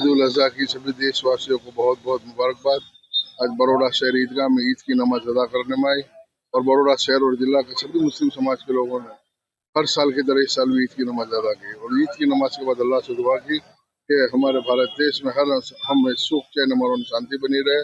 ईद उल अज़हा की सभी देशवासियों को बहुत बहुत मुबारकबाद। आज बड़ौदा शहर ईदगाह में ईद की नमाज अदा करने में आई और बड़ौदा शहर और जिला के सभी मुस्लिम समाज के लोगों ने हर साल की तरह इस साल भी ईद की नमाज अदा की और ईद की नमाज के बाद अल्लाह से दुआ की कि हमारे भारत देश में हर हम सुख चैन अमन शांति बनी रहे,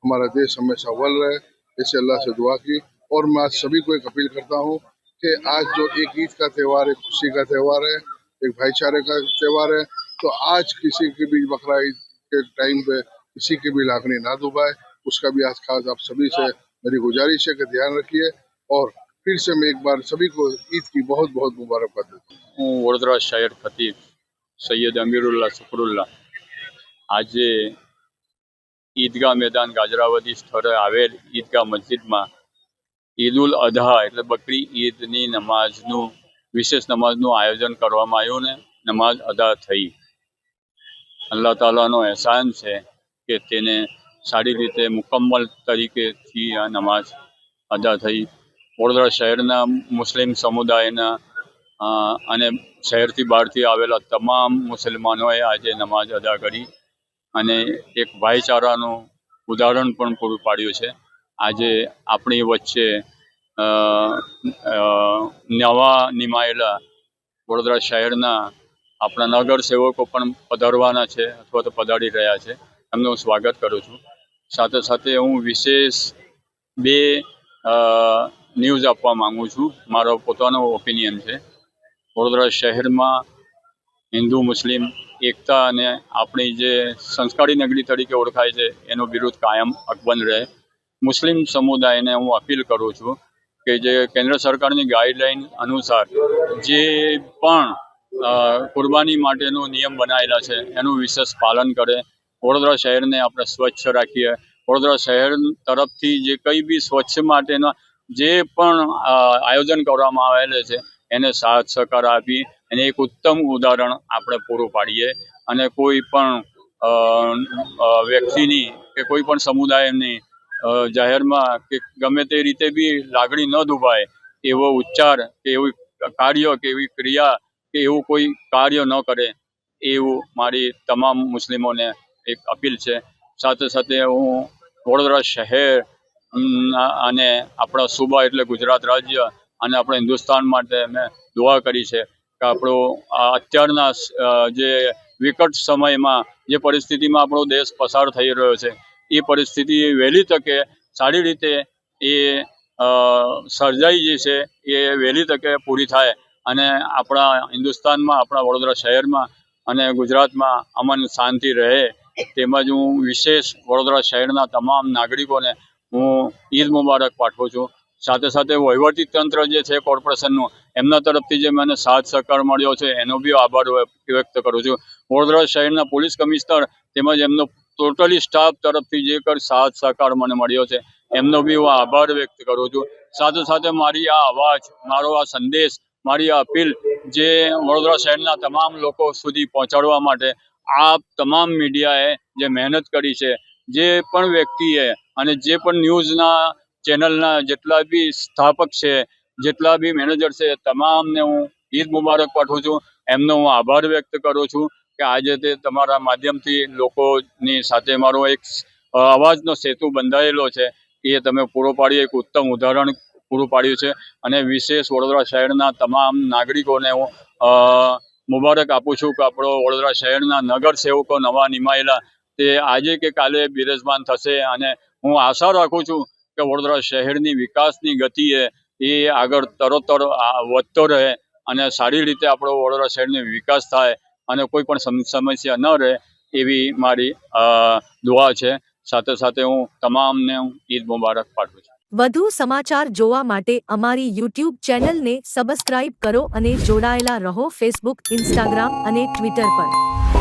हमारा देश हमेशा अव्वल रहे। इससे अल्लाह से दुआ की। और मैं आज सभी को एक अपील करता हूँ कि आज जो एक ईद का त्यौहार है, खुशी का त्यौहार है, एक भाईचारे का त्यौहार है, तो आज किसी के भी बकरा ईद के टाइम पे किसी की भी लाखनी ना डुबाए। उसका भी आज खास आप सभी से मेरी गुजारिश है कि ध्यान रखिए। और फिर से मैं एक बार सभी को ईद की बहुत बहुत मुबारकबाद देता हूँ। હું વડોદરા શહેર ખતીબ સૈયદ અમીરુલ્લાહ સફરુલ્લાહ આજે ઈદગાહ મેદાન ગાજરાવદી સ્થળે આવેલ ઈદગાહ મસ્જિદમાં ઈદ ઉલ અધા એટલે બકરી ઈદની નમાઝનું વિશેષ નમાઝનું આયોજન કરવામાં આવ્યું ને નમાઝ અદા થઈ। અલ્લાહ તાલાનો એહસાન છે કે તેને સારી રીતે મુકમ્મલ તરીકેથી આ નમાઝ અદા થઈ। વડોદરા શહેરના મુસ્લિમ સમુદાયના અને શહેરથી બહારથી આવેલા તમામ મુસલમાનોએ આજે નમાઝ અદા કરી અને એક ભાઈચારાનું ઉદાહરણ પણ પૂરું પાડ્યું છે। આજે આપણી વચ્ચે નવા નિમાયેલા વડોદરા શહેરના આપણા નગર સેવકો પણ પધારવાના છે અથવા તો પધારી રહ્યા છે, એમનું સ્વાગત કરું છું। સાથે સાથે હું વિશેષ બે ન્યૂઝ આપવા માંગુ છું। મારો પોતાનો ઓપિનિયન છે। વડોદરા શહેરમાં હિન્દુ મુસ્લિમ એકતા અને આપણી જે સંસ્કારી નગરી તરીકે ઓળખાય છે એનો વિરોધ કાયમ અકબંધ રહે। મુસ્લિમ સમુદાયને હું અપીલ કરું છું કે જે કેન્દ્ર સરકારની ગાઈડલાઈન અનુસાર જે પણ કુરબાની માટેનો નિયમ બનાવેલા છે એનું વિશેષ પાલન કરે। વડોદરા શહેરને આપણે સ્વચ્છ રાખીએ। વડોદરા શહેર તરફથી જે કંઈ બી સ્વચ્છ માટેના જે પણ આયોજન કરવામાં આવેલું છે એને સાથ સહકાર આપી અને એક ઉત્તમ ઉદાહરણ આપણે પૂરું પાડીએ અને કોઈ પણ વ્યક્તિની કે કોઈ પણ સમુદાયની જાહેરમાં કે ગમે તે રીતે બી લાગણી ન દુભાય એવો ઉચ્ચાર કે એવું કાર્ય કે એવી ક્રિયા કે એવું કોઈ કાર્ય ન કરે એવું મારી તમામ મુસ્લિમોને એક અપીલ છે। સાથે સાથે હું વડોદરા શહેર અને આપણા સૂબા એટલે ગુજરાત રાજ્ય અને આપણા હિન્દુસ્તાન માટે મેં દુઆ કરી છે કે આપણો અત્યારના જે વિકટ સમયમાં જે પરિસ્થિતિમાં આપણો દેશ પસાર થઈ રહ્યો છે એ પરિસ્થિતિ વહેલી તકે સારી રીતે એ સર્જાઈ જશે, એ વહેલી તકે પૂરી થાય અને આપણા હિન્દુસ્તાનમાં આપણા વડોદરા શહેરમાં અને ગુજરાતમાં અમન શાંતિ રહે। તેમજ હું વિશેષ વડોદરા શહેરના તમામ નાગરિકોને હું ઈદ મુબારક પાઠવું છું। સાથે સાથે વહીવટી તંત્ર જે છે કોર્પોરેશનનું એમના તરફથી જે મને સાથ સહકાર મળ્યો છે એનો બી આભાર વ્યક્ત કરું છું। વડોદરા શહેરના પોલીસ કમિશનર તેમજ એમનો ટોટલી સ્ટાફ તરફથી જે કંઈ સાથ સહકાર મને મળ્યો છે એમનો બી હું આભાર વ્યક્ત કરું છું। સાથે સાથે મારી આ અવાજ, મારો આ સંદેશ, મારી આ અપીલ જે વડોદરા શહેરના તમામ લોકો સુધી પહોંચાડવા માટે આ તમામ મીડિયાએ જે મહેનત કરી છે, જે પણ વ્યક્તિએ અને જે પણ ન્યૂઝના ચેનલના જેટલા બી સ્થાપક છે, જેટલા બી મેનેજર છે, તમામને હું ઈદ મુબારક પાઠવું છું। એમનો હું આભાર વ્યક્ત કરું છું કે આજે તે તમારા માધ્યમથી લોકોની સાથે મારો એક અવાજનો સેતુ બંધાયેલો છે એ તમે પૂરો પાડી એક ઉત્તમ ઉદાહરણ પૂરું પાડ્યું છે। અને વિશેષ વડોદરા શહેરના તમામ નાગરિકોને હું મુબારક આપું છું કે આપણો વડોદરા શહેરના નગર સેવકો નવા નિમાયેલા તે આજે કે કાલે બિરાજમાન થશે અને હું આશા રાખું છું કે વડોદરા શહેરની વિકાસની ગતિએ એ આગળ તરોતર વધતો રહે અને સારી રીતે આપણો વડોદરા શહેરનો વિકાસ થાય અને કોઈ પણ સમસ્યા ન રહે એવી મારી દુઆ છે। સાથે સાથે હું તમામને ઈદ મુબારક પાઠવું છું। વધુ સમાચાર જોવા માટે અમારી YouTube ચેનલને સબસ્ક્રાઇબ કરો અને જોડાયેલા રહો ફેસબુક, ઇન્સ્ટાગ્રામ અને ટ્વિટર પર।